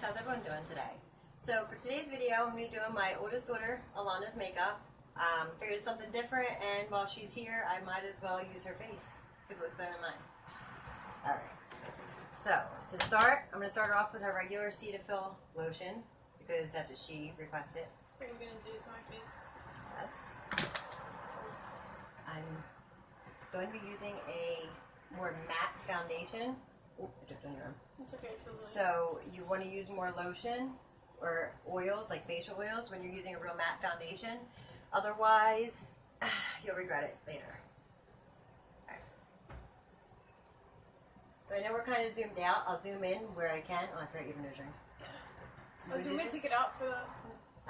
how's everyone doing today? So for today's video, I'm going to be doing my oldest daughter, Alonnah's makeup. Figured it's something different, and while she's here, I might as well use her face, because it looks better than mine. Alright, so to start, I'm going to start her off with her regular Cetaphil lotion, because that's what she requested. Are you going to do it to my face? Yes. I'm going to be using a more matte foundation. Oh, I dripped on your arm. It's okay, it feels nice. So you want to use more lotion or oils, like facial oils, when you're using a real matte foundation. Otherwise, you'll regret it later. All right. So I know we're kind of zoomed out. I'll zoom in where I can. Oh, I forgot you have a nose ring. Yeah. Oh, do we take it out for the...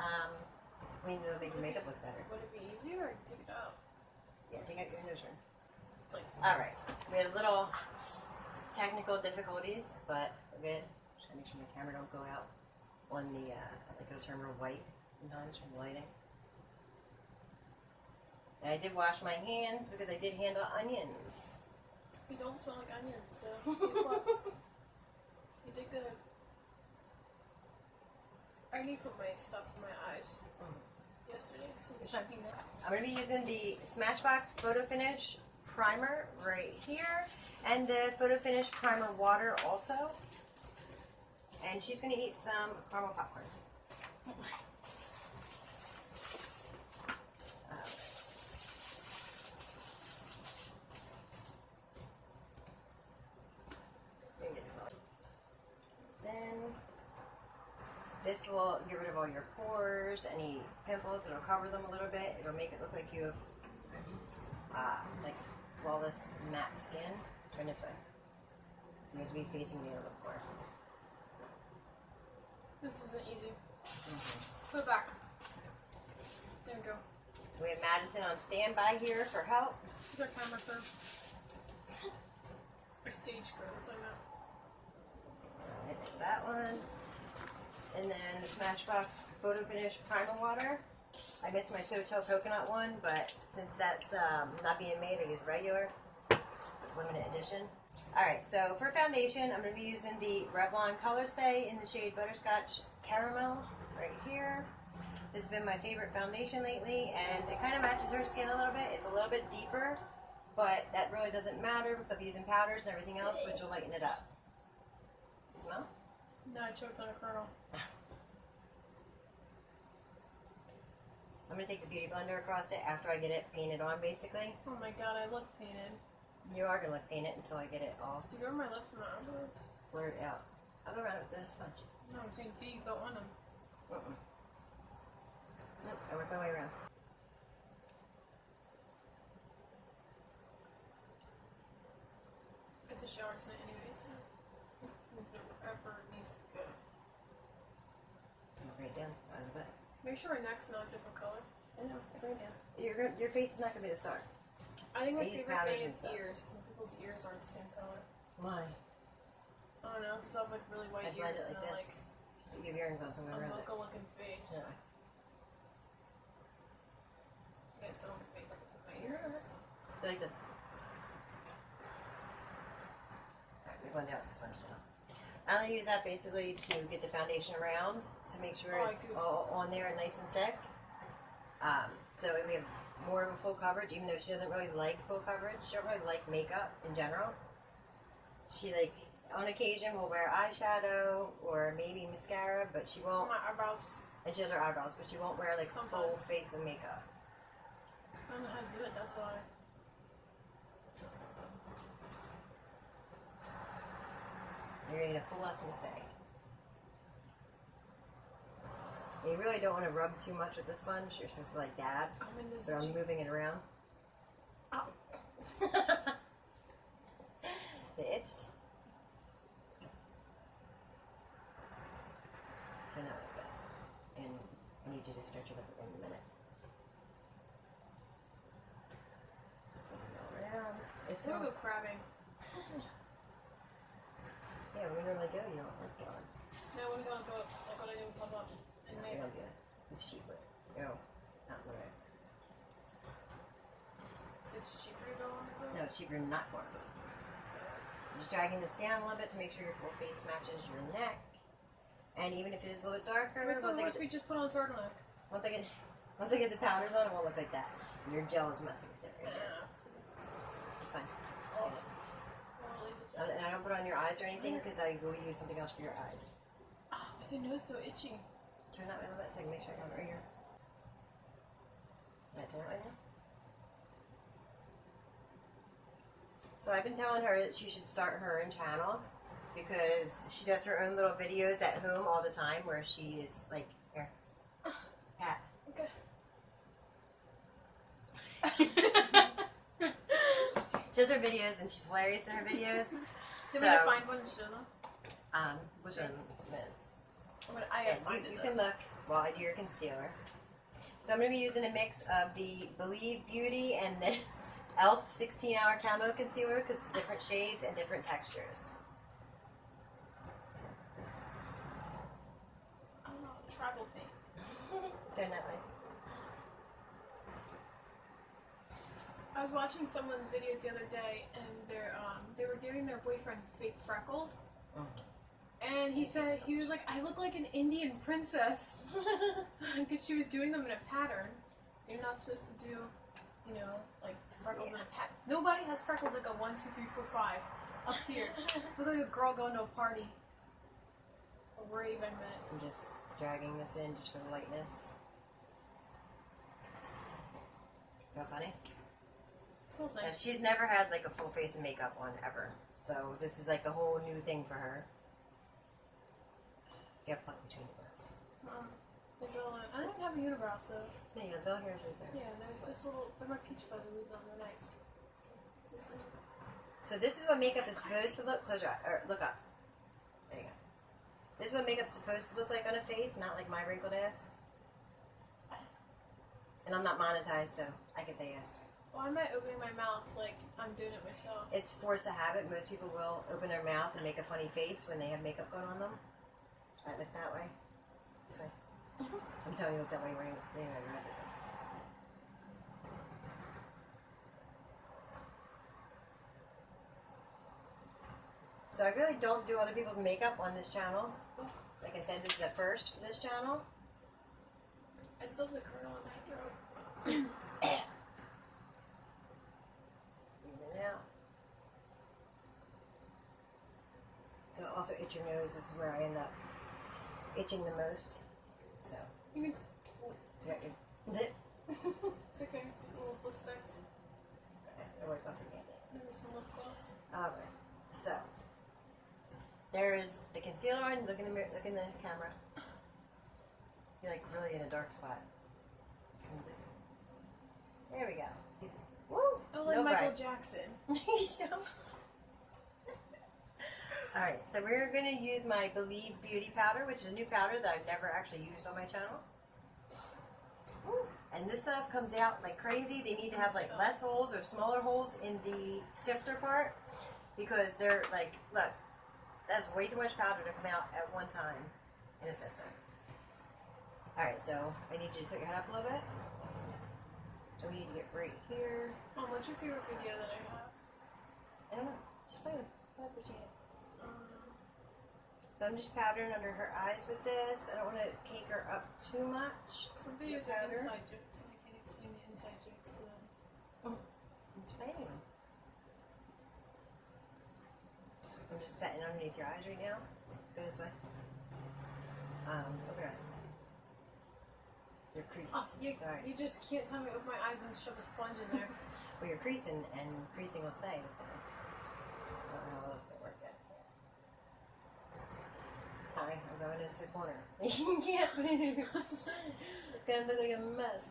I mean, it'll make your makeup look better. Would it be easier or take it out? Yeah, take out your nose ring. Like, all right. We had a little technical difficulties, but we're good. Just gotta make sure my camera don't go out on the, like it'll turn real white sometimes from the lighting. And I did wash my hands because I did handle onions. you don't smell like onions, so plus. You did good. I already put my stuff in my eyes yesterday, so it should be next. I'm going to be using the Smashbox Photo Finish Primer right here, and the Photo Finish Primer Water also. And she's going to eat some caramel popcorn. This will get rid of all your pores, any pimples. It'll cover them a little bit. It'll make it look like you have like flawless matte skin. Turn this way. You have to be facing me a little more. This isn't easy. Put it back. There we go. We have Madison on standby here for help. She's our camera crew. Our stage crew, that's what I meant. Alright, there's that one. And then the Smashbox Photo Finish Primer Water. I missed my Sotel Coconut one, but since that's not being made, I use regular. It's limited edition. Alright, so for foundation, I'm going to be using the Revlon Color Stay in the shade Butterscotch Caramel right here. This has been my favorite foundation lately, and it kind of matches her skin a little bit. It's a little bit deeper, but that really doesn't matter because I'm using powders and everything else, which will lighten it up. Smell? No, I choked on a kernel. I'm going to take the Beauty Blender across it after I get it painted on, basically. Oh my god, I look painted. You are going to look painted until I get it all Do you go on my lips and my eyebrows? blurred out. I'll go around it with the sponge. No, I'm saying, do you go on them? Nope, I work my way around. I have to shower tonight anyway, so if it ever needs to go. Right down, out of the back. Make sure my neck's not a different color. I know, right down. Your face is not going to be the star. I think my I use favorite powders thing and is stuff. ears. When people's ears aren't the same color. Why? I don't know, because I have like really I white blend ears it and like then this. You have earrings on like somewhere a around it. mocha looking face. Yeah. Yeah, don't make like my You're ears. Go like this. Alright, we blend out the sponge now. I'm going to use that basically to get the foundation around to make sure Oh, I it's goofed. all on there and nice and thick. So we have more of a full coverage, even though she doesn't really like full coverage. She don't really like makeup in general. She, like, on occasion will wear eyeshadow or maybe mascara, but she won't. My eyebrows. And she has her eyebrows, but she won't wear like full Sometimes. face of makeup. I don't know how to do it, that's why. You're gonna get a full lesson today. And you really don't want to rub too much with the sponge. You're supposed to like dab. I'm in this. So I'm moving it around. Ow. They itched. And not like that. And I need you to stretch it up in a minute. So go around. It's I'm so, gonna go crabbing. yeah, when we normally go, you don't like going. No, I wanna go on a boat, like what I do with Pop Up. And No, we Nick. don't do that. It's cheaper. No, not in the right. So it's cheaper to go on a boat? No, it's cheaper not going on. Just dragging this down a little bit to make sure your full face matches your neck. And even if it is a little bit darker, Where's the worst we just put on turtleneck? once I get the powders on, it won't look like that. And your gel is messing with it right here. It's fine. Oh. And I don't put it on your eyes or anything because I will use something else for your eyes. Oh, my nose so itchy. Turn that way a little bit so I can make sure I got it right here. Yeah, turn that way now. So I've been telling her that she should start her own channel because she does her own little videos at home all the time where she is like, here, pat. Okay. She does her videos and she's hilarious in her videos. Do we to find one and show them? Which one is? I gotta find it. You can look while I do your concealer. So I'm going to be using a mix of the Believe Beauty and the e.l.f. 16-hour camo concealer because it's different shades and different textures. Oh, travel paint. Turn that way. I was watching someone's videos the other day, and they were giving their boyfriend fake freckles. And he said, he was like, I look like an Indian princess. Because she was doing them in a pattern. You're not supposed to do, you know, like freckles in a pattern. Nobody has freckles like a 1, 2, 3, 4, 5 up here. Look like a girl going to a party. A rave, I meant. I'm just dragging this in just for the lightness. Feel funny? Smells nice. Yeah, she's never had like a full face of makeup on ever. So this is like a whole new thing for her. You have pluck between the brows. I don't even have a unibrow, so. Yeah, the hair's right there. Yeah, they're just little, they're my peach fuzz, they're nice. This one. So this is what makeup is supposed to look. Close your eye, or look up. There you go. This is what makeup's supposed to look like on a face, not like my wrinkled ass. And I'm not monetized, so I can say yes. Why am I opening my mouth like I'm doing it myself? It's force of habit. Most people will open their mouth and make a funny face when they have makeup going on them. Alright, look that way. This way. I'm telling you, look that way. Your eyes are good. So I really don't do other people's makeup on this channel. Like I said, this is the first for this channel. I still have the kernel in my throat. Even now. So also itch your nose. This is where I end up itching the most. So. You can. You got your lip. It's okay. Just a little blistex. I work off your band-aid. Maybe some lip gloss. Alright. So. There's the concealer on. Look in the mirror. Look in the camera. You're like really in a dark spot. There we go. He's woo. Oh, like no Michael bright. Jackson. Alright, so we're going to use my Believe Beauty powder, which is a new powder that I've never actually used on my channel. Woo. And this stuff comes out like crazy. They need to have like less holes or smaller holes in the sifter part because they're like, look, that's way too much powder to come out at one time in a sifter. Alright, so I need you to tilt your head up a little bit. So we need to get right here. Mom, what's your favorite video that I have? I don't know. Just play with it. So I'm just powdering under her eyes with this. I don't want to cake her up too much. Some videos are inside jokes, and I can't explain the inside jokes to them. I'm explaining them. I'm just setting underneath your eyes right now. Go this way. Open your eyes. You're creased. Oh, Sorry. You just can't tell me to open my eyes and shove a sponge in there. Well, you're creasing, and creasing will stay. I don't know how else going to work yet. Sorry, I'm going into the corner. You can't move. It's going to look like a mess.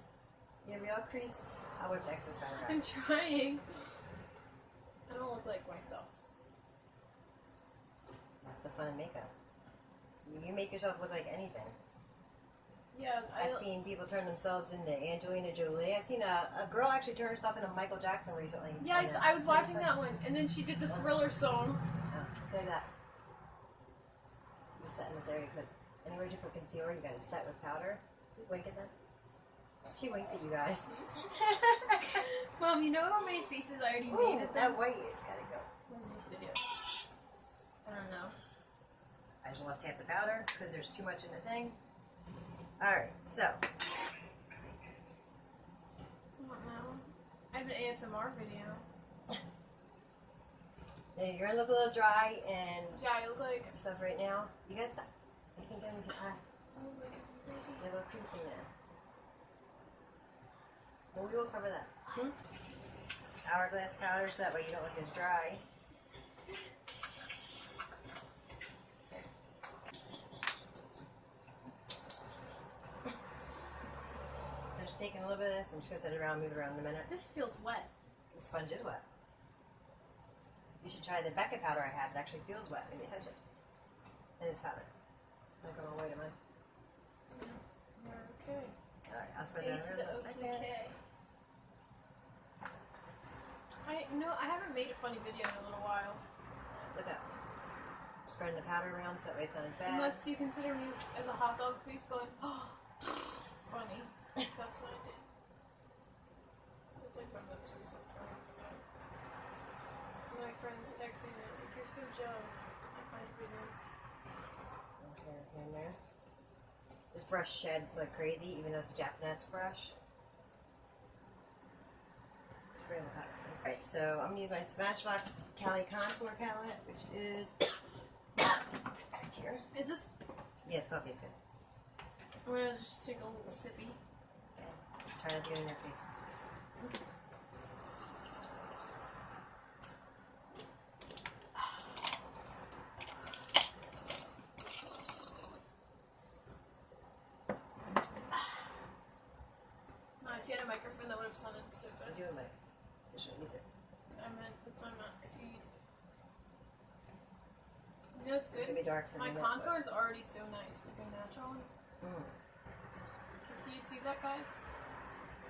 You'll be all creased. I'll whip the excess powder out. I'm trying. I don't look like myself. That's the fun of makeup. You make yourself look like anything. Yeah, I've seen people turn themselves into Angelina Jolie. I've seen a girl actually turn herself into Michael Jackson recently. Yeah, I was watching that one, and then she did the Thriller song. Oh, look at that. Just set in this area because anywhere you put concealer, you got to set with powder. Wink at them. She winked at you guys. Mom, you know how many faces I already made at that white has got to go. What is this video? I don't know. I just lost half the powder because there's too much in the thing. Alright, so. I don't know. I have an ASMR video. Now you're gonna look a little dry and Yeah, I look like stuff right now. You guys stop. I can get them with your eye. I look like a lady. You have a creasing there. Well, we will cover that. Hourglass powder so that way you don't look as dry. I'm just taking a little bit of this. I'm just going to set it around, move it around in a minute. This feels wet. The sponge is wet. You should try the Beckett powder I have. It actually feels wet when you touch it. And it's powder. Not going all the way to mine. Okay. Alright, I'll spread A that to around. the O to the K. I haven't made a funny video in a little while. Look up. Spreading the powder around so that way it's not as bad. Unless do you consider me as a hot dog face going, oh, funny. That's what I did. So it's like my lips were so funny. My friends text me and they're like, you're so Joe. Like my presents. Okay, here and there. This brush sheds like crazy, even though it's a Japanese brush. Spray the powder. Alright, so I'm going to use my Smashbox Cali Contour palette, which is back here. Is this? Yes, coffee, it's good. I'm gonna just take a little sippy. Okay. Try not to get in your face. No, if you had a microphone, that would have sounded so I'm good. doing my. I should use it. I meant, that's what I meant. If you use. You know, it's It's good. gonna be dark for My a minute, contour is already so nice, like a natural one. Mm. Do you see that, guys?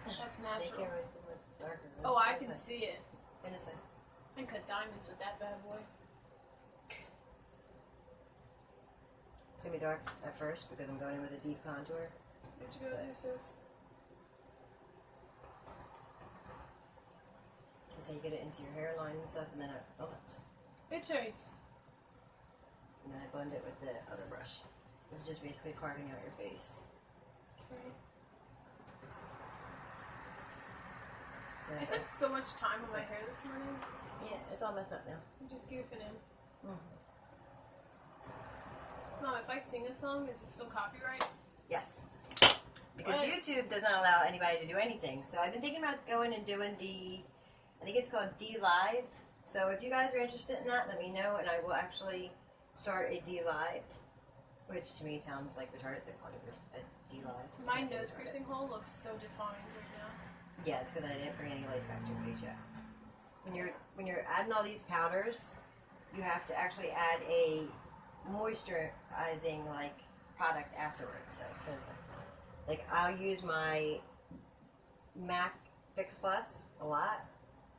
That's They natural. can't really see what's darker. Oh, I This can way. see it. Turn this way. I can cut diamonds with that bad boy. It's gonna be dark at first because I'm going in with a deep contour. Where'd you go do, sis? That's how you get it into your hairline and stuff, and then don't touch. Bitches. And then I blend it with the other brush. This is just basically carving out your face. Okay. Then I spent so much time on my hair this morning. yeah, it's all messed up now. I'm just goofing in. Mm. Mom, if I sing a song, is it still copyright? Yes. Because What? YouTube does not allow anybody to do anything. So I've been thinking about going and doing I think it's called D Live. So if you guys are interested in that, let me know, and I will actually start a D Live, which to me sounds like retarded. They're calling it a D Live. My Can't say nose retarded. piercing hole looks so defined right now. Yeah, it's because I didn't bring any life back to your face yet. When you're adding all these powders, you have to actually add a moisturizing like product afterwards. So like I'll use my MAC Fix Plus a lot,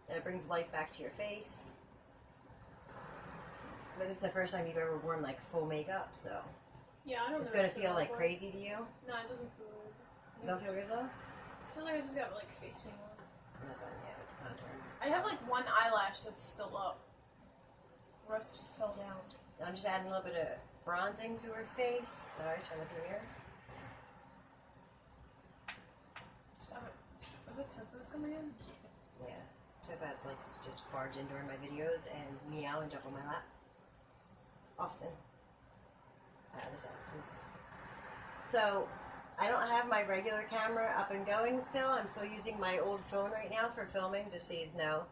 and it brings life back to your face. But this is the first time you've ever worn like full makeup, so Yeah, I don't know. it's gonna what's feel like before. crazy to you. No, it doesn't feel weird. You don't feel good at all? I feel like I just got like face paint on. I'm not done yet with the contour. I have like one eyelash that's still up. The rest just fell down. I'm just adding a little bit of bronzing to her face. Sorry, trying to look in the mirror. Stop it. Was it Tempos coming in? Yeah. Topaz likes to just barge in during my videos and meow and jump on my lap. Often. Other side, please. So, I don't have my regular camera up and going still. I'm still using my old phone right now for filming, just so you know.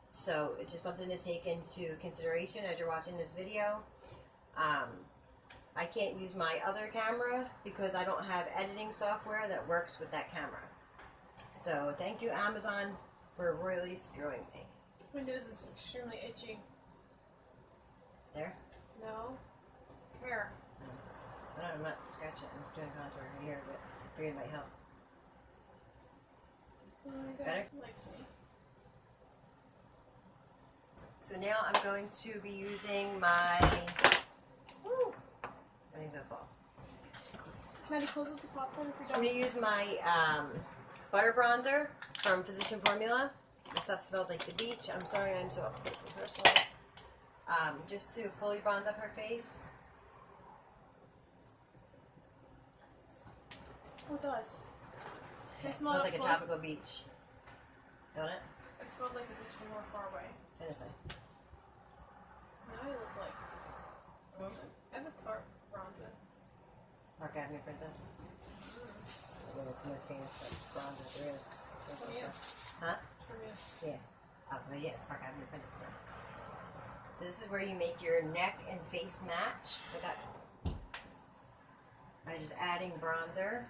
So, it's just something to take into consideration as you're watching this video. I can't use my other camera because I don't have editing software that works with that camera. So, thank you, Amazon, for really screwing me. My nose is extremely itchy. There? No. Here. I don't know, I'm not scratching. I'm doing contour right here, but I figured it might help. Oh my God. Better? He likes me. So now I'm going to be using my... Woo! Everything's gonna fall. Maddie, close up the popcorn if you're I'm done. going to use my butter bronzer from Physician Formula. This stuff smells like the beach. I'm sorry I'm so up close and personal. Just to fully bronze up her face. Oh, it does. It smell smells it like a close. tropical beach. Don't it? It smells like the beach from more far away. It is. Now you look like Evan's heart bronzer. Park Avenue Princess. I mean, it's the most famous bronzer there is. From you. Huh? From you. Yeah. Well, yes, Park Avenue Princess. Yeah. So this is where you make your neck and face match. Look up. By just adding bronzer.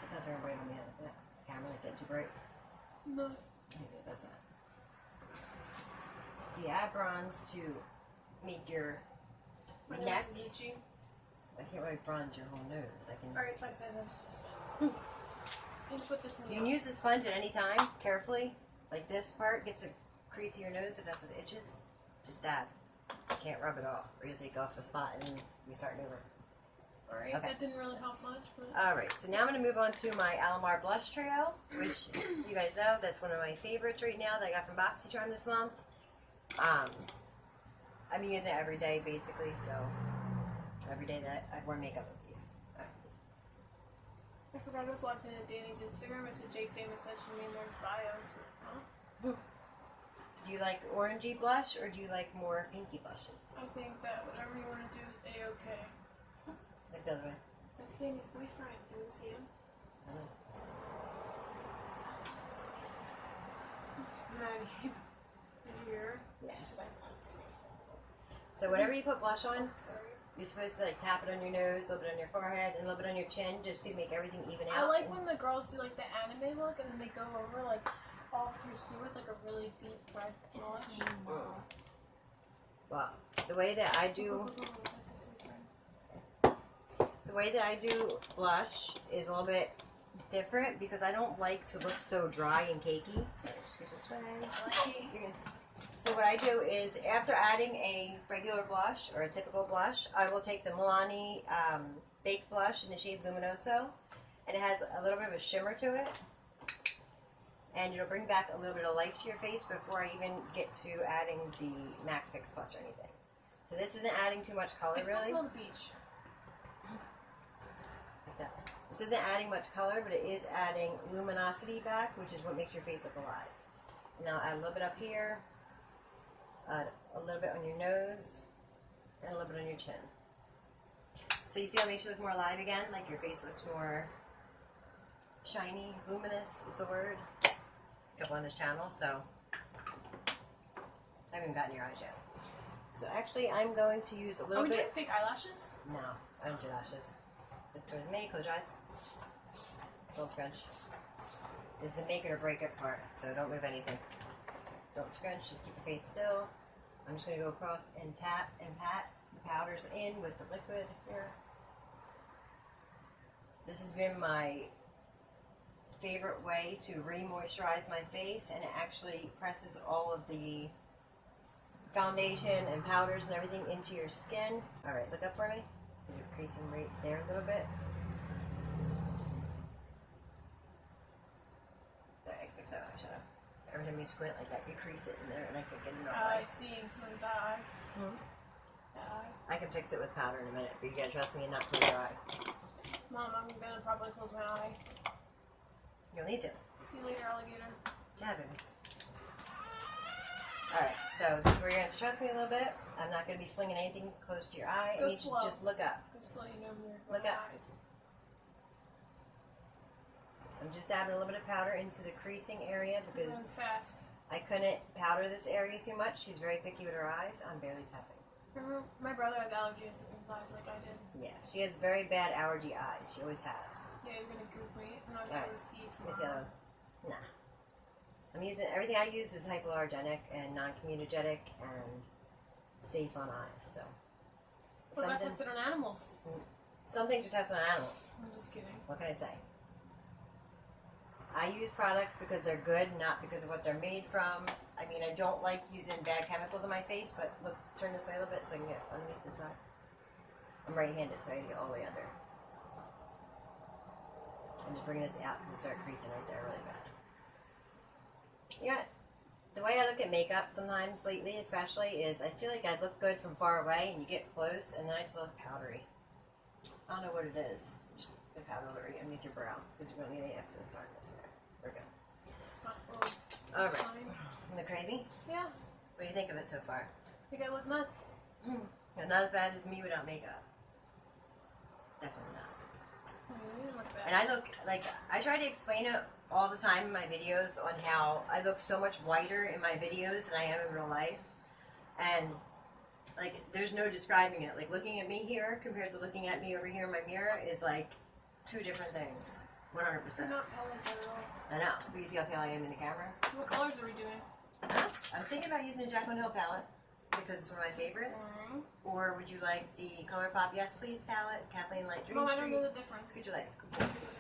It's not turning bright on me, is it? The camera like get too bright. No. Maybe it does that. So you add bronze to make your My neck. nose is itchy. I can't really bronze your whole nose. I can. Alright, it's fine, it's fine. Just put this in the You can use the sponge at any time, carefully. Like this part gets a crease in your nose if that's what itches. Just dab. You can't rub it off, or you'll take off a spot and we start over. Alright, Okay. that didn't really help much, but... Alright, so now I'm going to move on to my Alonnah blush trio, which you guys know, that's one of my favorites right now that I got from BoxyCharm this month. I'm using it every day, basically, so every day that I wear makeup at least. I forgot I was logged into Danny's Instagram. It's a J Famous mentioned me in their bio. I was like, huh? So do you like orangey blush, or do you like more pinky blushes? I think that whatever you want to do, A-okay. Like the other way? That's Danny's boyfriend. Do you see him? I don't know. Maddie. Here. Yeah. She's about to see him. So whenever you put blush on, Sorry. you're supposed to like tap it on your nose, a little bit on your forehead, and a little bit on your chin, just to make everything even out. I like when the girls do like the anime look and then they go over like all through here with like a really deep red blush. Well, the way that I do, That's his boyfriend. the way that I do blush is a little bit different because I don't like to look so dry and cakey. So just go this way. You're good. So what I do is after adding a regular blush or a typical blush, I will take the Milani Baked Blush in the shade Luminoso, and it has a little bit of a shimmer to it, and it'll bring back a little bit of life to your face before I even get to adding the MAC Fix Plus or anything. So this isn't adding too much color, I still really. smell the beach. Like that. This isn't adding much color, but it is adding luminosity back, which is what makes your face look alive. Now add a little bit up here. A little bit on your nose, and a little bit on your chin. So you see how it makes you look more alive again? Like your face looks more shiny, luminous is the word. Up on this channel, so I haven't gotten your eyes yet. So actually I'm going to use a Are little we doing bit. fake eyelashes? No, I don't do lashes. Look towards me, close your eyes. Don't scrunch. This is the make it or break it part, so don't move anything. Don't scrunch, just keep your face still. I'm just going to go across and tap and pat the powders in with the liquid here. This has been my favorite way to re-moisturize my face, and it actually presses all of the foundation and powders and everything into your skin. Alright, look up for me. You're creasing right there a little bit. Sorry, I can fix that when I shut up. Every time you squint like that, you crease it in there, and I can get it in all I light. see. What did that eye? Hmm? That eye. I can fix it with powder in a minute, but you gotta trust me and not close your eye. Mom, I'm gonna probably close my eye. You'll need to. See you later, alligator. Yeah, baby. Alright, so this is where you're going to have to trust me a little bit. I'm not going to be flinging anything close to your eye. Go I need you slow. to just look up. Go slow, you know me. Look up. Eyes. I'm just dabbing a little bit of powder into the creasing area I'm because going fast. I couldn't powder this area too much. She's very picky with her eyes. I'm barely tapping. Remember, my brother has allergies in his eyes like I did. Yeah, she has very bad allergy eyes. She always has. Yeah, you're gonna goof me. I'm not gonna be able to see you What's the other tomorrow. one? Nah. I'm using, everything I use is hypoallergenic and non-comedogenic and safe on eyes, so. What about Something- tested on animals? Some things are tested on animals. I'm just kidding. What can I say? I use products because they're good, not because of what they're made from. I mean, I don't like using bad chemicals on my face, but look, turn this way a little bit so I can get underneath this side. I'm right-handed, so I can get all the way under. I'm just bringing this out because it started creasing right there really bad. Yeah, the way I look at makeup sometimes lately, especially, is I feel like I look good from far away, and you get close, and then I just look powdery. I don't know what it is. the powder right underneath your brow because you don't need any excess darkness there. We're good. It's fine. Oh, All it's right. fine. Isn't that crazy? Yeah. What do you think of it so far? I think I look nuts. Not as bad as me without makeup. Definitely not. You didn't look bad. And I look like I try to explain it all the time in my videos on how I look so much whiter in my videos than I am in real life. And like there's no describing it. Like looking at me here compared to looking at me over here in my mirror is like two different things. 100%. You're not pale like that at all. I know. But you see how pale I am in the camera? So what colors are we doing? I was thinking about using a Jaclyn Hill palette because it's one of my favorites. Mm-hmm. Or would you like the ColourPop Yes Please palette, Kathleen Light Dream Mom, I Street? don't know the difference. Who'd you like?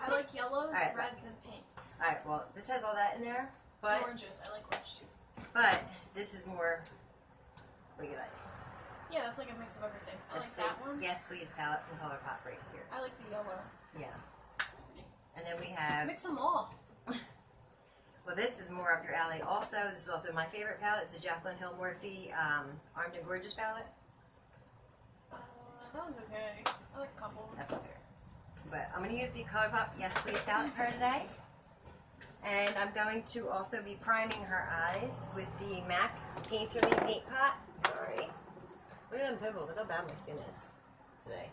I like yellows, Alright. reds, and pinks. Alright, well, this has all that in there, but Oranges. I like orange too. but this is more, what do you like? Yeah, that's like a mix of everything. I like That's that the one. Yes Please palette from ColourPop right here. I like the yellow. Yeah. And then we have, Mix them all. well, this is more up your alley also. This is also my favorite palette. It's a Jaclyn Hill Morphe Armed and Gorgeous palette. That one's okay. I like a couple. That's my favorite. But I'm going to use the ColourPop Yes Please palette for her today. And I'm going to also be priming her eyes with the MAC Painterly Paint Pot. Sorry. Look at them pimples. Look how bad my skin is today.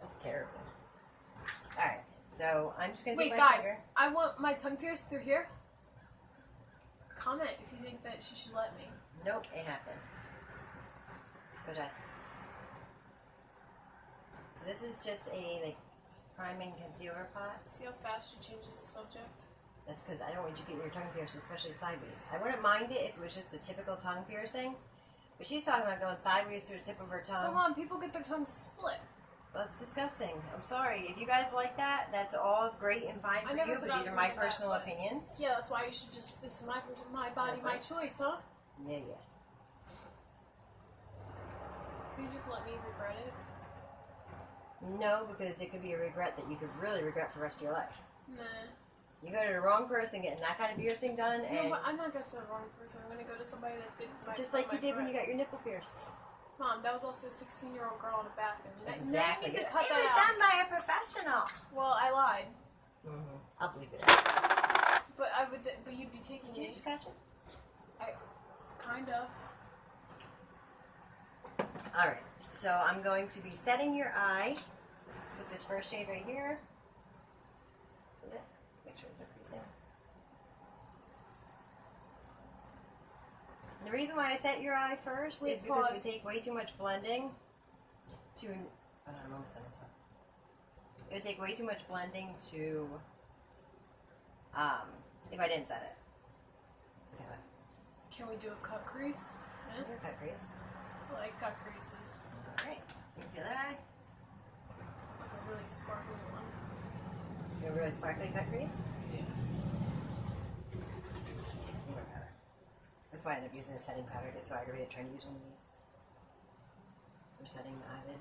That's terrible. Alright, so I'm just going to take Wait, my guys. finger. I want my tongue pierced through here. Comment if you think that she should let me. Nope, it happened. Go, Jess. So this is just a like priming concealer pot. See how fast she changes the subject? That's because I don't want you to get your tongue pierced, especially sideways. I wouldn't mind it if it was just a typical tongue piercing, but she's talking about going sideways to the tip of her tongue. Come on, people get their tongues split. That's disgusting. I'm sorry. If you guys like that, that's all great and fine for never you, said but I these was are my gonna do that, personal but- opinions. Yeah, that's why you should just. This is my person, my body, That's my right. choice, huh? Yeah, yeah. Can you just let me regret it? No, because it could be a regret that you could really regret for the rest of your life. Nah. You go to the wrong person getting that kind of piercing done, No, and but I'm not going to the wrong person. I'm going to go to somebody that did my just like my you did when you got friends. your nipple pierced. Mom, that was also a 16-year-old girl in a bathroom. Exactly. Now you need to cut it was that out. done by a professional. Well, I lied. I'll believe it out. But I would. But you'd be taking Did you me. scratch it? I, kind of. All right. So I'm going to be setting your eye with this first shade right here. Is it? Make sure it's creasing. The reason why I set your eye first Wait, is because it pause. would take way too much blending to. Oh, no, I'm almost done this one. It would take way too much blending to. If I didn't set it. Okay. Can we do a cut crease? Yeah. Your cut crease. I like cut creases. All right. Let's see the other eye. Like a really sparkly one. Your really sparkly cut crease. Yes. More powder. That's why I ended up using a setting powder. It's so aggravated trying to use one of these for setting the eyelid.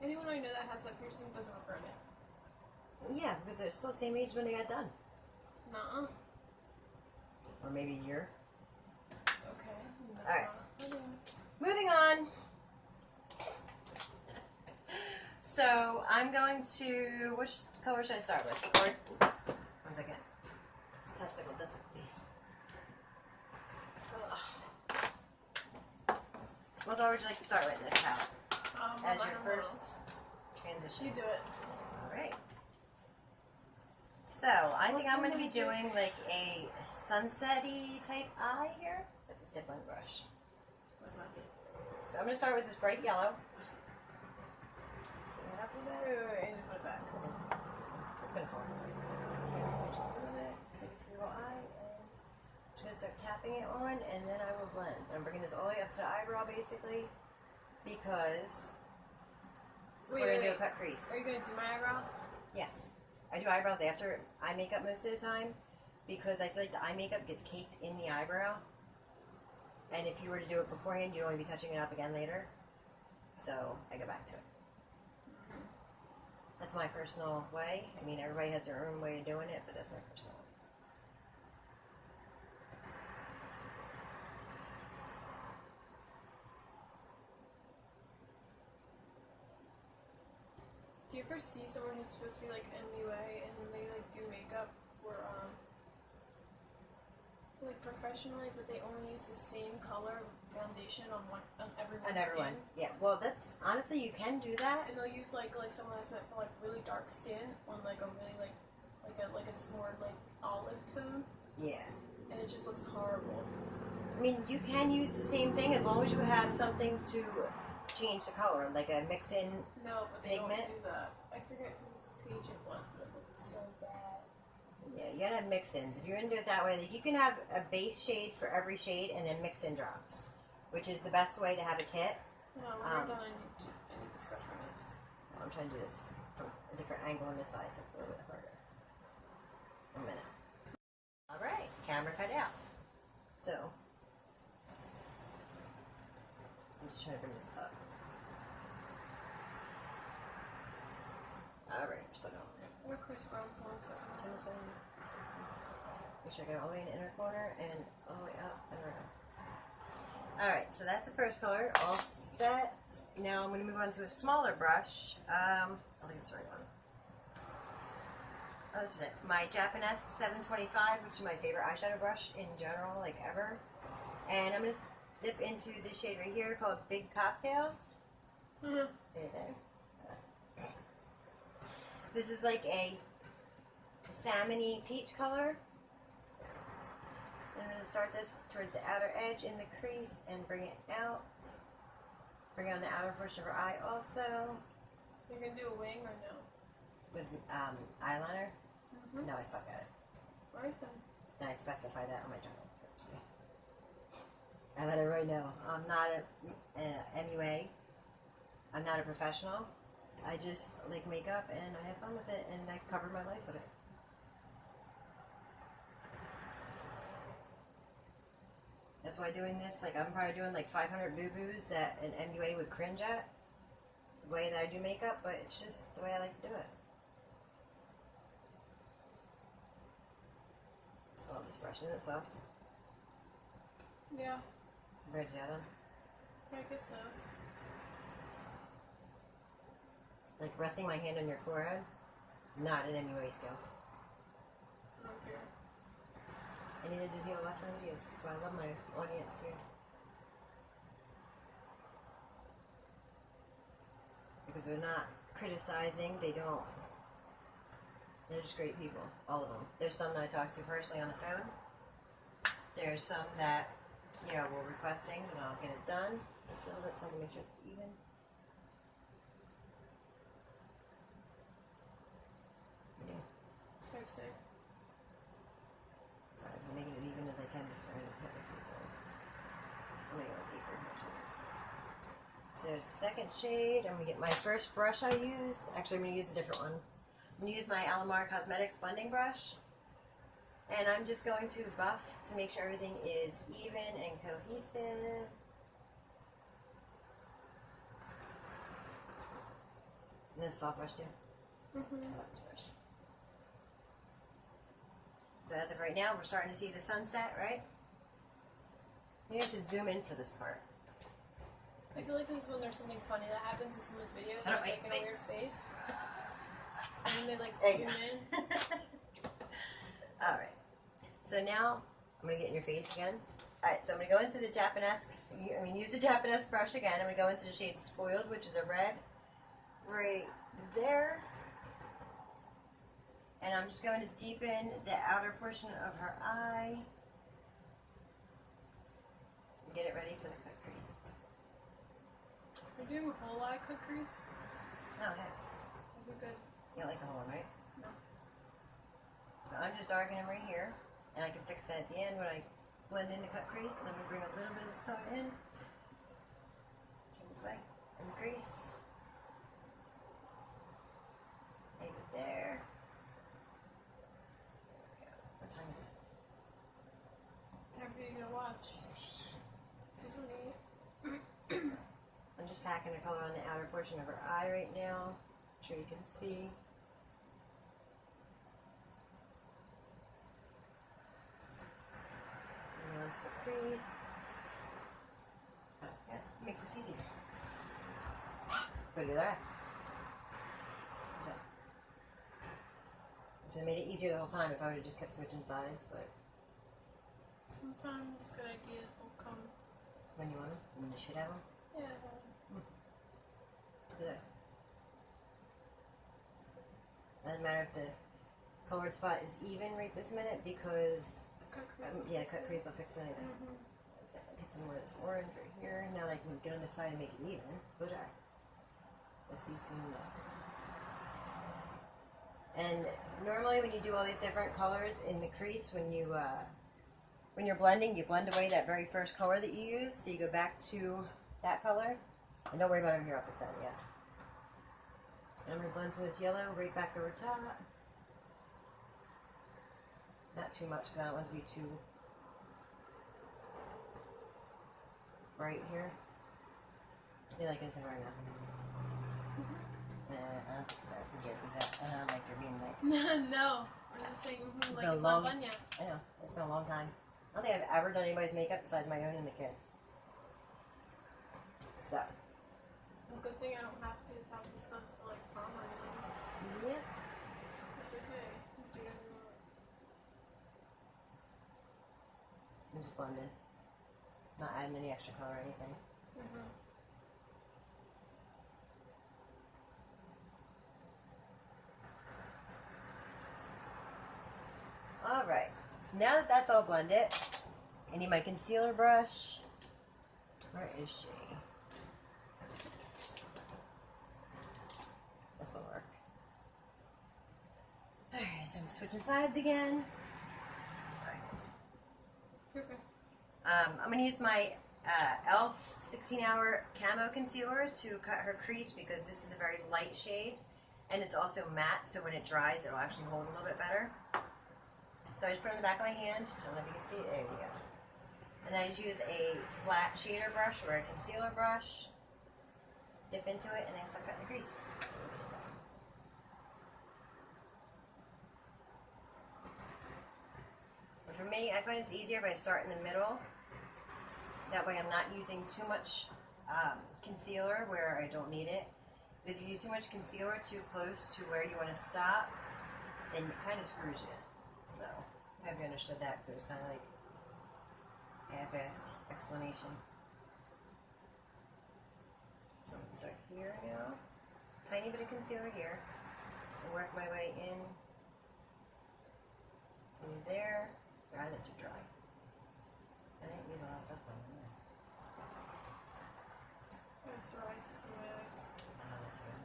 Anyone I know that has that piercing doesn't regret it. Yeah, because they're still the same age when they got done. Nuh-uh. Or maybe a year. Okay. That's Alright. not. Moving on. So, I'm going to... Which color should I start with? Or, 1 second. Testicle difficulties. Ugh. What color would you like to start with in this palette? As I your don't first transition. know. You do it. Alright. So, I think I'm going to be doing like a sunset-y type eye here. That's a stiff-on brush. What does that do? So I'm going to start with this bright yellow. Take that up a bit. Wait, put it back. It's going to fall. Just like a single eye. And I'm just going to start tapping it on, and then I will blend. I'm bringing this all the way up to the eyebrow, basically, because we're going to do a cut crease. Are you going to do my eyebrows? Yes. I do eyebrows after eye makeup most of the time because I feel like the eye makeup gets caked in the eyebrow. And if you were to do it beforehand, you'd only be touching it up again later. So I go back to it. That's my personal way. I mean, everybody has their own way of doing it, but that's my personal way. you ever see someone who's supposed to be like MUA and then they like do makeup for like professionally, but they only use the same color foundation on everyone's And everyone, skin? yeah. Well, that's honestly, you can do that. And they'll use like someone that's meant for like really dark skin on like a really like a more like olive tone, Yeah. and it just looks horrible. I mean, you can use the same thing as long as you have something to change the color, like a mix-in. No, but they Pigment? don't do that. I forget whose page it was, but it looked so bad. Yeah, you gotta have mix-ins. If you're gonna do it that way, like, you can have a base shade for every shade and then mix-in drops, which is the best way to have a kit. No, we're done. I need to scratch my nose. I'm trying to do this from a different angle on this side, so it's a little bit harder. A minute. All right, camera cut out. So, I'm just trying to bring this up. All right, I'm still going. Or Chris Brown's one second. Turn this way. Make sure I got it all the way in the inner corner and all the way up and around. Alright, so that's the first color, all set. Now I'm going to move on to a smaller brush. I think it's the right one. Oh, this is it. My Japanesque 725, which is my favorite eyeshadow brush in general, like ever. And I'm going to dip into this shade right here called Big Cocktails. Mm-hmm. Right there. This is like a salmony peach color. I'm going to start this towards the outer edge in the crease and bring it out. Bring it on the outer portion of her eye also. You're going to do a wing or no? With eyeliner? Mm-hmm. No, I suck at it. Right then. And I specify that on my journal, actually. I'm at it right now. I'm not a MUA. I'm not a professional. I just like makeup and I have fun with it and I cover my life with it. That's why doing this, like I'm probably doing like 500 boo-boos that an MUA would cringe at. The way that I do makeup, but it's just the way I like to do it. I love this brush, isn't it soft? Yeah. Compared to the other. I guess so. Like resting my hand on your forehead, not an MUA skill. I don't care. And neither did you watch my videos. That's why I love my audience here. Because they're not criticizing, they're just great people, all of them. There's some that I talk to personally on the phone. There's some that, will request things and I'll get it done. Just a little bit so I can make sure it's even. Texting. Sorry, I'm making it even as I can before I hit the piece. I'm going to go deeper. So there's the second shade. I'm going to get my first brush I used. Actually, I'm going to use a different one. I'm going to use my Alonnah Cosmetics blending brush. And I'm just going to buff to make sure everything is even and cohesive. And this soft brush too. Mm-hmm. I love this brush. So as of right now, we're starting to see the sunset, right? Maybe I should zoom in for this part. I feel like this is when there's something funny that happens in someone's video. I don't- They're making wait. a weird face. And then they like There zoom you in. Alright. So now, I'm going to get in your face again. Alright, so I'm going to go into the Japanesque, use the Japanesque brush again. I'm going to go into the shade Spoiled, which is a red. Right there. And I'm just going to deepen the outer portion of her eye. And get it ready for the cut crease. You're doing a whole eye cut crease? Oh, yeah. Okay, good. You don't like the whole one, right? No. So I'm just darkening right here. And I can fix that at the end when I blend in the cut crease. And I'm going to bring a little bit of this color in. Turn this way. And the crease. Leave it there. What time is it? Time for you to watch. 2:28. I'm just packing the color on the outer portion of her eye right now. I'm sure you can see. And now it's the crease. Oh, yeah, make this easier. Go to the other eye. So it made it easier the whole time if I would have just kept switching sides, but Sometimes good ideas will come. when you want them, when you should have them. Yeah. Good. Doesn't matter if the colored spot is even right this minute because Cut crease. yeah, cut crease will fix it. Mm-hmm. Take some more of this orange right here. Now that I can get on this side and make it even. Could I? Let's see soon enough. And normally when you do all these different colors in the crease, when you're blending, you blend away that very first color that you use. So you go back to that color. And don't worry about it here, I'll fix that yet. And I'm going to blend some of this yellow right back over top. Not too much because I don't want it to be too bright here. You like this right now? I don't think so. I think it is that. Like you're being nice. No, I'm just saying, like been it's long- not done yet. I know. It's been a long time. I don't think I've ever done anybody's makeup besides my own and the kids. So. It's a good thing I don't have to have this done for like prom or anything. Yep. So it's okay. Do whatever you want. I'm just blending. Not adding any extra color or anything. Mm-hmm. Alright. So now that that's all blended, I need my concealer brush. Where is she? This'll work. Alright, so I'm switching sides again. Okay. I'm going to use my e.l.f. 16-hour camo concealer to cut her crease because this is a very light shade and it's also matte, so when it dries it'll actually hold a little bit better. So I just put it on the back of my hand. I don't know if you can see it. There we go. And I just use a flat shader brush or a concealer brush, dip into it, and then start cutting the crease. So this way. But for me, I find it's easier if I start in the middle. That way I'm not using too much concealer where I don't need it. Because if you use too much concealer too close to where you want to stop, then it kind of screws you. So, I hope you understood that because it was kind of like half-assed explanation. So I'm going to start here now. Tiny bit of concealer here. And work my way in. In there. I let it dry. I didn't use a lot of stuff on there. I have psoriasis in my eyes. Ah, that's right.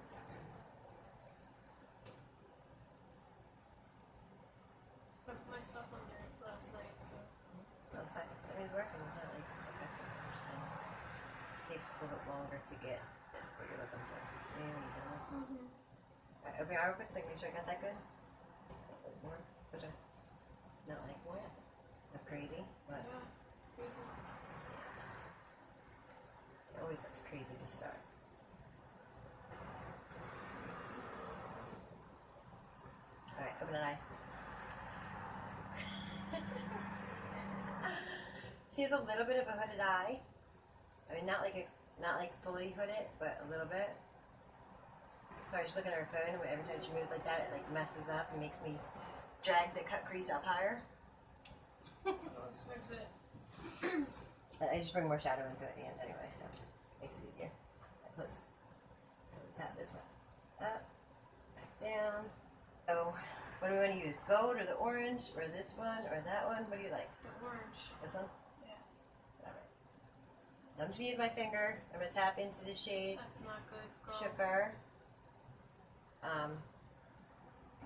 I put my stuff on there last night, so. That's fine. I mean, it's working. It's not like effective. Just takes a little bit longer to get what you're looking for. Maybe when you do this. Alright, open your eye real quick so I can make sure I got that good. Like more. Put your. Not like more. Not crazy. But Yeah, crazy. it always looks crazy to start. Alright, open an eye. She has a little bit of a hooded eye. I mean, not like fully hooded, but a little bit. So I was looking at her phone, and every time she moves like that, it like messes up and makes me drag the cut crease up higher. Let's fix it. I just bring more shadow into it at the end anyway, so it makes it easier. Close. So we tap this up, back down. So, what do we want to use? Gold or the orange or this one or that one? What do you like? The orange. This one? Yeah. Alright. I'm just going to use my finger. I'm going to tap into the shade That's not good, girl. Chauffeur.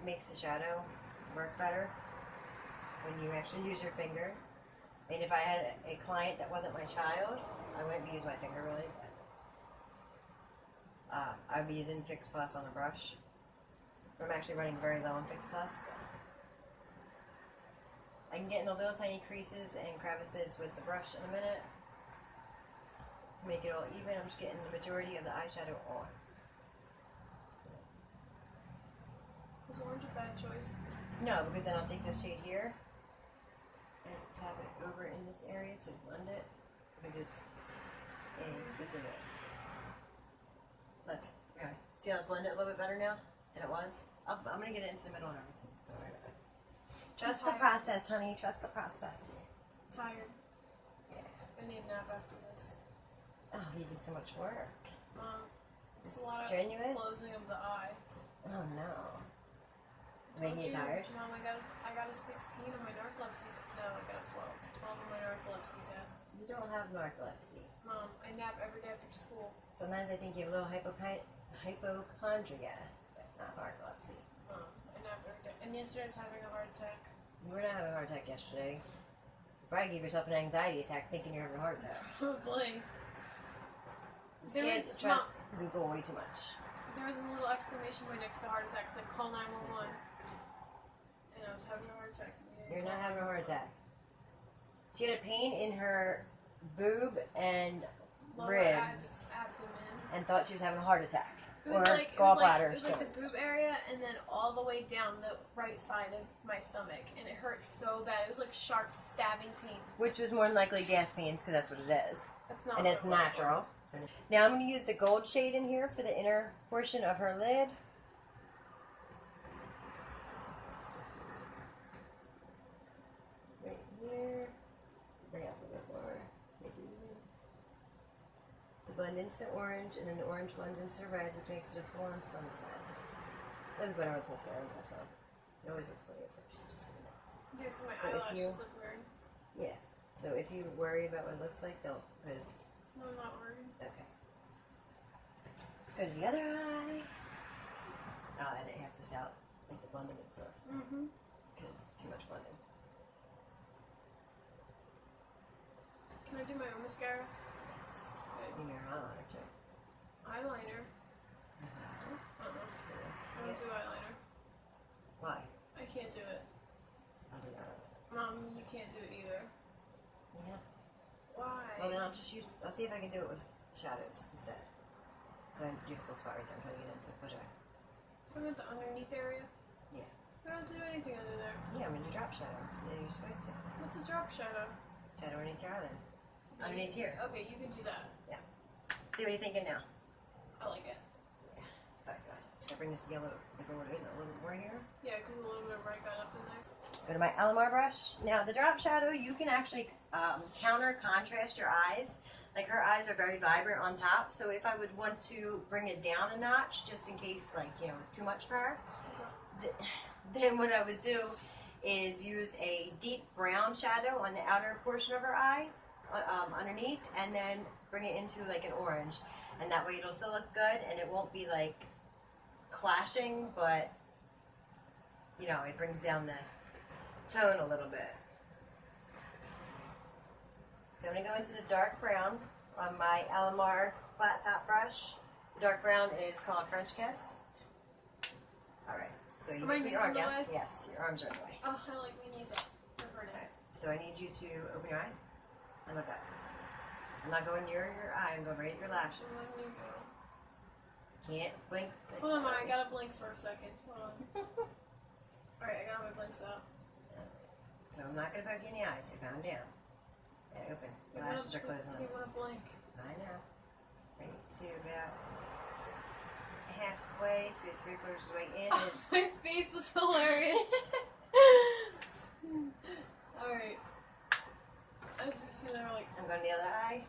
Makes the shadow work better when you actually use your finger. I mean, if I had a client that wasn't my child, I wouldn't be using my finger really. But, I'd be using Fix Plus on a brush. I'm actually running very low on Fix Plus. So. I can get in the little tiny creases and crevices with the brush in a minute. Make it all even. I'm just getting the majority of the eyeshadow on. Was orange a bad choice? No, because then I'll take this shade here and have it over in this area to blend it because it's this is it. Look, yeah. See how it's blended a little bit better now than it was? I'm going to get it into the middle and everything. So right. Trust the process, honey. Trust the process. Tired. Yeah. I need a nap after this. Oh, you did so much work. It's a lot strenuous. of closing of the eyes. Oh no. Making you tired? Mom, I got a 16 on my narcolepsy. No, I got a 12. 12 on my narcolepsy test. You don't have narcolepsy. Mom, I nap every day after school. Sometimes I think you have a little hypochondria, but not narcolepsy. Mom, I nap every day. And yesterday I was having a heart attack. You were not having a heart attack yesterday. You probably gave yourself an anxiety attack thinking you're having a heart attack. Probably. These kids trust Google way too much. There was a little exclamation point next to heart attack. It said call 911. And I was having a heart attack. You're not having a heart attack. She had a pain in her boob and ribs abdomen. and thought she was having a heart attack. It was like gallbladder it was like the boob area and then all the way down the right side of my stomach, and it hurt so bad. It was like sharp stabbing pain. Which was more than likely gas pains because that's what it is. That's not and it's natural. Now I'm going to use the gold shade in here for the inner portion of her lid. Right here. Bring up a bit more. Maybe to blend into orange, and then the orange blends into red, which makes it a full-on sunset. This is what I was supposed to wear. So it always looks funny at first, just so you know. Yeah, because my So eyelashes look weird. Yeah. So if you worry about what it looks like, don't, because... No, I'm not worried. Okay. Go to the other eye. Oh, and it have to out like the blending and stuff. Mm-hmm. Because it's too much blending. Can I do my own mascara? Yes. Good. You know your eyeliner too. Eyeliner? I don't do eyeliner. Why? I can't do it. I'll do eyeliner. Mom, you can't do it either. You have to. Why? Well, then I'll see if I can do it with shadows instead. So you have a spot right there. I'm trying to get into push eye. So I'm at the underneath area? Yeah. I don't do anything under there. Yeah, I'm in your drop shadow. Yeah, you're supposed to. What's a drop shadow? Shadow underneath your eyelid. Underneath here. Okay, you can do that. Yeah. See what you're thinking now. I like it. Yeah. Thought God. Should I bring this yellow, a little bit more here? Yeah, because a little bit of red got up in there. Go to my Alonnah brush. Now, the drop shadow, you can actually counter contrast your eyes. Like, her eyes are very vibrant on top, so if I would want to bring it down a notch, just in case, like, you know, too much for her, then what I would do is use a deep brown shadow on the outer portion of her eye, underneath, and then bring it into, like, an orange. And that way it'll still look good, and it won't be, like, clashing, but, you know, it brings down the tone a little bit. So I'm going to go into the dark brown on my Alonnah flat top brush. The dark brown is called French Kiss. Alright, so you put your arm down. Yes, your arms are in the way. Oh, I like my knees up. They're hurting. Alright, so I need you to open your eye and look up. I'm not going near your eye, I'm going right at your lashes. Let me go. Can't blink. Hold on, I gotta blink for a second. Hold on. Alright, I got my blinks out. So I'm not going to poke you in the eyes, so calm down. And open. Your lashes are closing You up. wanna blink. I know. Right to about halfway to 3/4 of the way in. Oh, my face is hilarious. Alright. I was just sitting there like... I'm going to the other eye.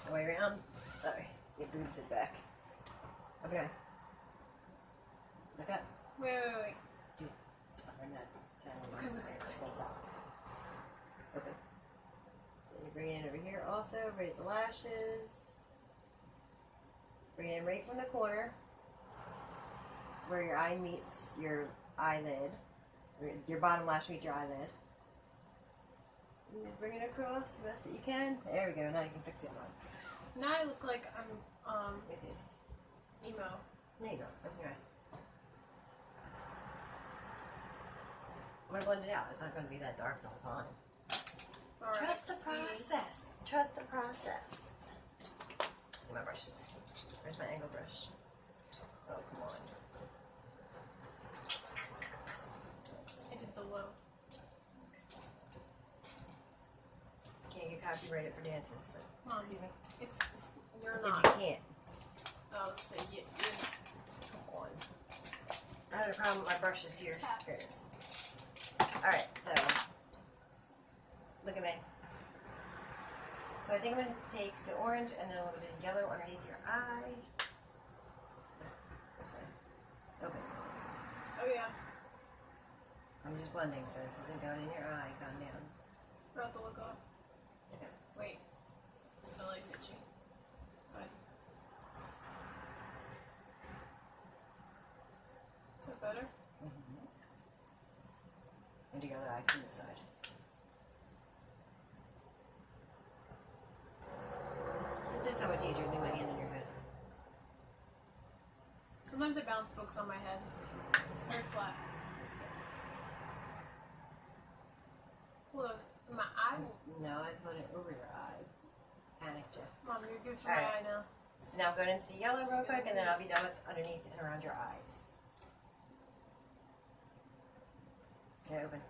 The way around. Sorry. Your boobs are back. Open eye. Look up. Wait. Dude. I'm not telling you. Okay. It's going to stop. Open. So you bring it in over here also. Right at the lashes. Bring it in right from the corner. Where your eye meets your eyelid. Your bottom lash meets your eyelid. And then bring it across the best that you can. There we go. Now you can fix the other one. Now I look like I'm, This is. emo. There you go. Open your eye. I'm going to blend it out. It's not going to be that dark the whole time. Alright, Trust the process. Trust the process. My brushes. Where's my angle brush? Oh, come on. I did the low. Can't get copyrighted for dances, so. Mom, Excuse me. it's... You're I said not. you can't. Oh, let's say you. Come on. I had a problem with my brushes here. Tap. Here it is. Alright, so look at me. So I think I'm going to take the orange and then a little bit of yellow underneath your eye. This way. Open. Oh yeah. I'm just blending, so this isn't going in your eye. Calm down. Forgot to look up. Okay. Wait. My leg's itchy. Good. Is that better? Mm-hmm. And do your other eye from the side. It's just so much easier to do my hand on your head. Sometimes I bounce books on my head. It's very flat. Well, my eye. No, I put it over your eye. Panicked you. Mom, you're good for All my right. eye now. So now go ahead and see yellow real quick, and then I'll be done with underneath and around your eyes. Okay, open.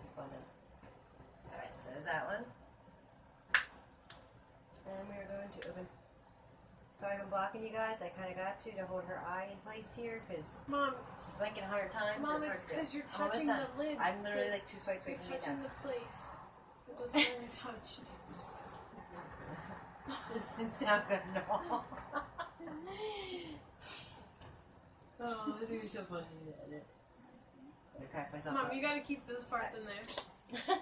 Just blend it. Alright, so there's that one. And we are going to open. So I've been blocking you guys. I kind of got to hold her eye in place here because Mom, she's blinking 100 times. Mom, hard it's to do. because you're I'm almost touching done. the lid. I'm literally like 2 swipes away You're from being touching done. the place. It wasn't even touched. It didn't sound good at all. Oh, this is gonna be so funny to edit. I crack myself Mom, up. you gotta keep those parts in there.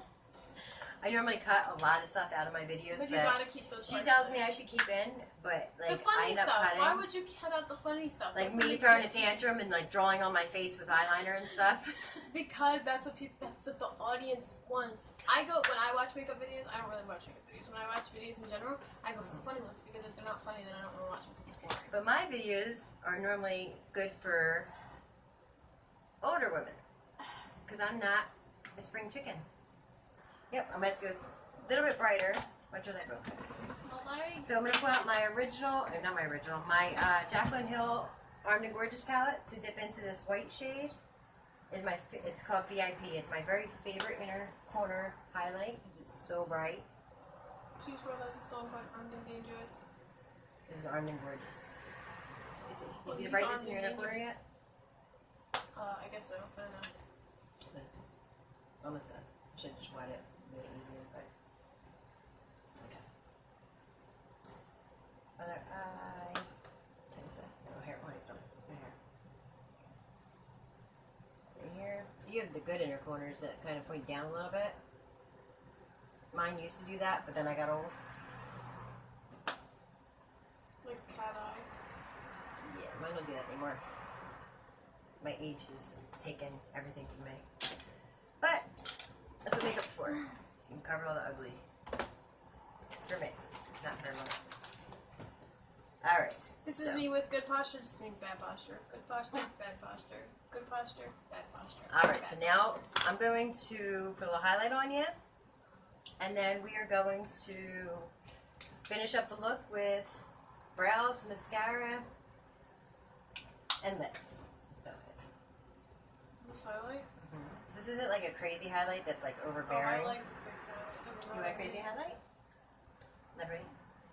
I normally cut a lot of stuff out of my videos, But you gotta keep those she parts tells in me there. I should keep in, but like The I funny end up stuff. cutting. Why would you cut out the funny stuff? Like That's what me makes throwing a it- tantrum and like drawing on my face with eyeliner and stuff. Because that's what people. That's what the audience wants. When I watch makeup videos, I don't really watch makeup videos. When I watch videos in general, I go for the funny ones because if they're not funny, then I don't want to watch them because it's boring. But my videos are normally good for older women because I'm not a spring chicken. Yep, I'm going to go a little bit brighter. What's your light real quick? So I'm going to pull out my original, not my original, my Jaclyn Hill Armed and Gorgeous palette to dip into this white shade. It's called VIP. It's my very favorite inner corner highlight because it's so bright. Juice WRLD has a song called Armed and Dangerous. This is Armed and Gorgeous. You see Well, the he's brightness Armed in your and inner corner Dangerous. yet? I guess so. I don't know. Close. Almost done. I should just wet it a bit easier, but okay. Other eye. Oh, hair. What are you doing? Your hair. Right here. So you have the good inner corners that kind of point down a little bit. Mine used to do that, but then I got old. Like cat eye. Yeah, mine don't do that anymore. My age has taken everything from me. But that's what makeup's for. You can cover all the ugly. For me, not for everyone else. Alright. This is me with good posture. This is me with bad posture. Good posture, bad posture. Good posture, bad posture. Alright, so now I'm going to put a little highlight on you. And then we are going to finish up the look with brows, mascara, and lips. Go ahead. This highlight? This isn't like a crazy highlight that's like Oh, overbearing. I like the crazy highlight. It doesn't You bother want a crazy me. highlight? Not ready?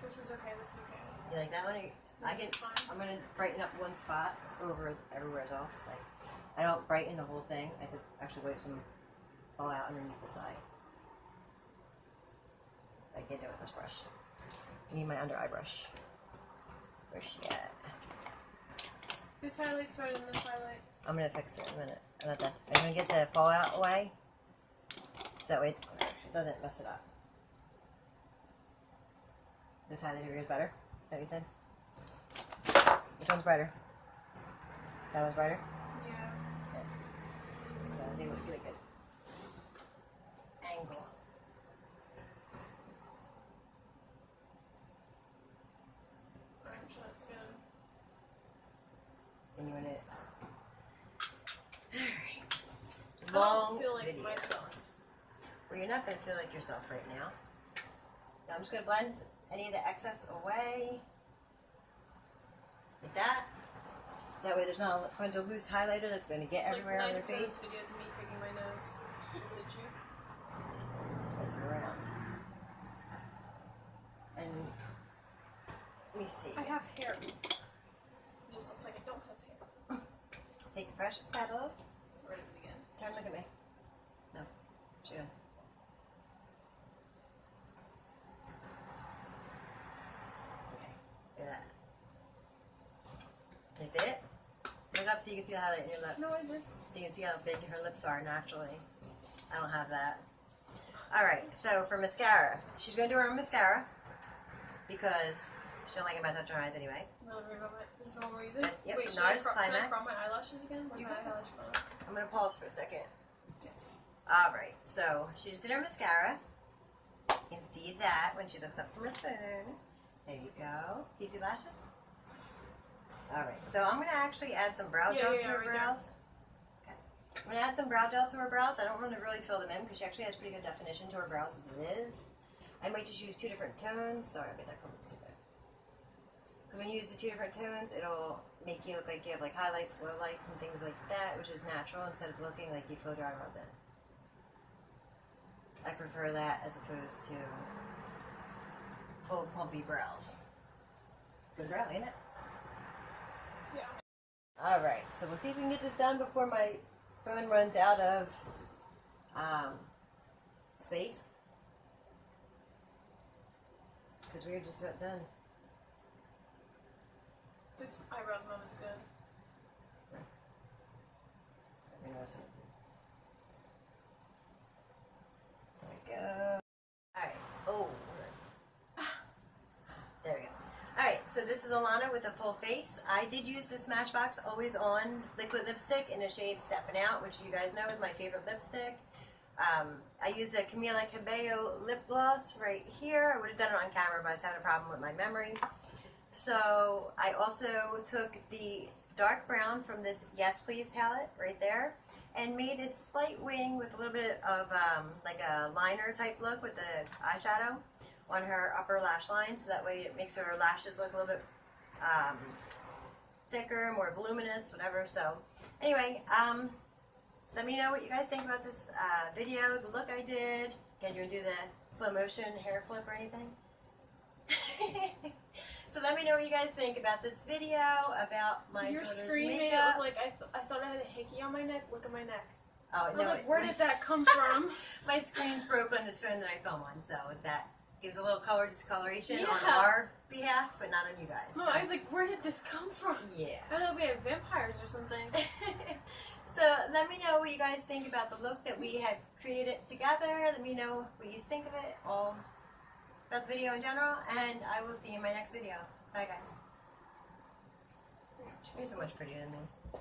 This is okay. This is okay. You like that one? This is fine. I'm gonna brighten up one spot over everywhere else. Like I don't brighten the whole thing. I have to actually wipe some fallout underneath this eye. I can't do it with this brush. I need my under eye brush. Where's she at? This highlight's better than this highlight. I'm gonna fix it in a minute. I'm gonna get the fallout away, so that way it doesn't mess it up. This highlight here is better. Is that what you said? Which one's brighter? That one's brighter? Yeah. Okay. So I was able to get a good angle. I'm sure that's good. And you want it. I Long don't feel like video. myself. Well, you're not going to feel like yourself right now. Now I'm just going to blend any of the excess away. Like that. So that way there's not a bunch of loose highlighter that's going to get It's everywhere on your like 90% of this face. video is me picking my nose. It's itchy. Spreads it around. And let me see. I have hair. It just looks like I don't have hair. Take the precious petals. Right at the beginning. Turn, look at me. No. Shoot. Okay. Look at that. Can you see it? Look up so you can see the highlight in your lip. No, I did. So you can see how big her lips are naturally. I don't have that. Alright, so for mascara, she's going to do her own mascara because she don't like it by touching her eyes anyway. No, this is the one we're using? Yep, Wait, should NARS I Climax. crop my eyelashes again? Where's You my can. eyelash color? I'm going to pause for a second. Yes. Alright, so she just did her mascara. You can see that when she looks up from her phone. There you go. You see lashes? Alright, so I'm going to actually add some brow gel to her right brows. Okay. I'm going to add some brow gel to her brows. I don't want to really fill them in because she actually has pretty good definition to her brows as it is. I might just use 2 different tones. Sorry, I made that come up there. Because when you use the 2 different tones, it'll make you look like you have like highlights, lowlights, and things like that, which is natural instead of looking like you filled your eyebrows in. I prefer that as opposed to full clumpy brows. It's good brow, ain't it? Yeah. Alright, so we'll see if we can get this done before my phone runs out of space. Because we're just about done. This eyebrow's not as good. Let me know something. There we go. Alright. Oh. There we go. Alright, so this is Alonnah with a full face. I did use the Smashbox Always On liquid lipstick in the shade Steppin' Out, which you guys know is my favorite lipstick. I used the Camila Cabello lip gloss right here. I would have done it on camera, but I was having a problem with my memory. So I also took the dark brown from this Yes Please palette right there and made a slight wing with a little bit of like a liner type look with the eyeshadow on her upper lash line, so that way it makes her lashes look a little bit thicker, more voluminous, whatever. So anyway, let me know what you guys think about this video, the look I did. Again, you're gonna do the slow motion hair flip or anything? So let me know what you guys think about this video, about my Your daughter's screen made it makeup. look like I thought I had a hickey on my neck. Look at my neck. Oh, I was no, like, where did that come from? My screen's broke on this phone that I film on, so that gives a little color discoloration on Yeah. our behalf, but not on you guys. No, So, I was like, where did this come from? yeah. I thought we had vampires or something. So let me know what you guys think about the look that we have created together. Let me know what you think of it, all about the video in general, and I will see you in my next video. Bye, guys. You're so much prettier than me.